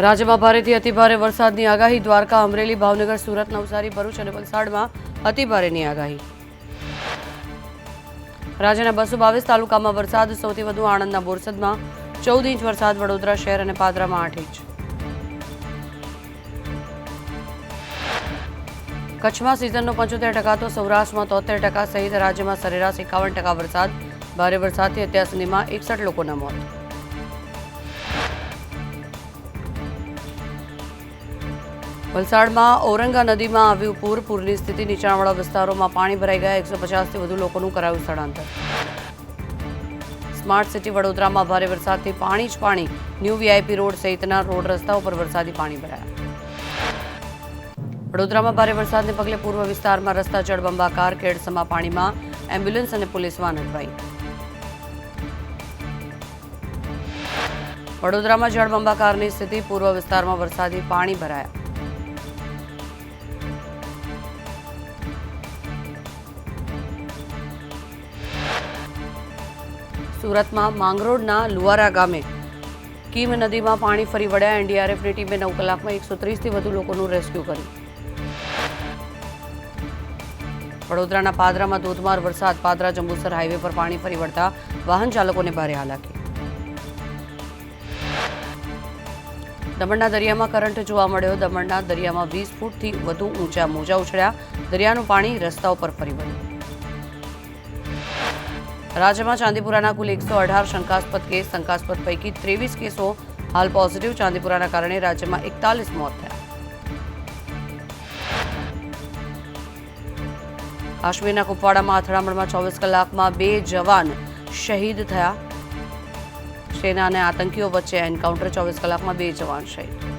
રાજ્યમાં ભારેથી અતિભારે વરસાદની આગાહી. દ્વારકા, અમરેલી, ભાવનગર, સુરત, નવસારી, ભરૂચ અને વલસાડમાં અતિભારેની આગાહી. રાજ્યના 222 તાલુકામાં વરસાદ. સૌથી વધુ આણંદના બોરસદમાં 14 ઇંચ વરસાદ. વડોદરા શહેર અને પાદરામાં 8 ઇંચ. કચ્છમાં સિઝનનો 75% તો સૌરાષ્ટ્રમાં 73% સહિત રાજ્યમાં સરેરાશ 51% વરસાદ. ભારે વરસાદથી અત્યાર સુધીમાં 61 લોકોના મોત. વલસાડમાં ઔરંગા નદીમાં આવ્યું પૂર. પૂરની સ્થિતિ. નીચાણવાળા વિસ્તારોમાં પાણી ભરાઈ ગયા. 150થી વધુ લોકોનું કરાયું સ્થળાંતર. સ્માર્ટ સિટી વડોદરામાં ભારે વરસાદથી પાણી જ પાણી. ન્યૂ વીઆઈપી રોડ સહિતના રોડ રસ્તાઓ પર વરસાદી પાણી ભરાયા. વડોદરામાં ભારે વરસાદને પગલે પૂર્વ વિસ્તારમાં રસ્તા જળબંબાકાર. કેડસમાં પાણીમાં એમ્બ્યુલન્સ અને પોલીસ વાન અટવાઈ. વડોદરામાં જળબંબાકારની સ્થિતિ. પૂર્વ વિસ્તારમાં વરસાદી પાણી ભરાયા. સુરતમાં માંગરોળના લુવારા ગામે કીમ નદીમાં પાણી ફરી વળ્યા. એનડીઆરએફની ટીમે 9 કલાકમાં 130થી વધુ લોકોનું રેસ્ક્યુ કર્યું. વડોદરાના પાદરામાં ધોધમાર વરસાદ. પાદરા જંબુસર હાઈવે પર પાણી ફરી વળતા વાહન ચાલકોને ભારે હાલાકી. દમણના દરિયામાં કરંટ જોવા મળ્યો. દમણના દરિયામાં 20 ફૂટથી વધુ ઊંચા મોજા ઉછળ્યા. દરિયાનું પાણી રસ્તાઓ પર ફરી વળ્યું. રાજ્યમાં ચાંદીપુરાના કુલ 118 શંકાસ્પદ કેસ. શંકાસ્પદ પૈકી 23 કેસો હાલ પોઝિટિવ. ચાંદીપુરાના કારણે રાજ્યમાં 41 મોત થયા. કાશ્મીરના કુપવાડામાં અથડામણમાં 24 કલાકમાં 2 જવાન શહીદ થયા. સેના અને આતંકીઓ વચ્ચે એન્કાઉન્ટર. 24 કલાકમાં 2 જવાન શહીદ.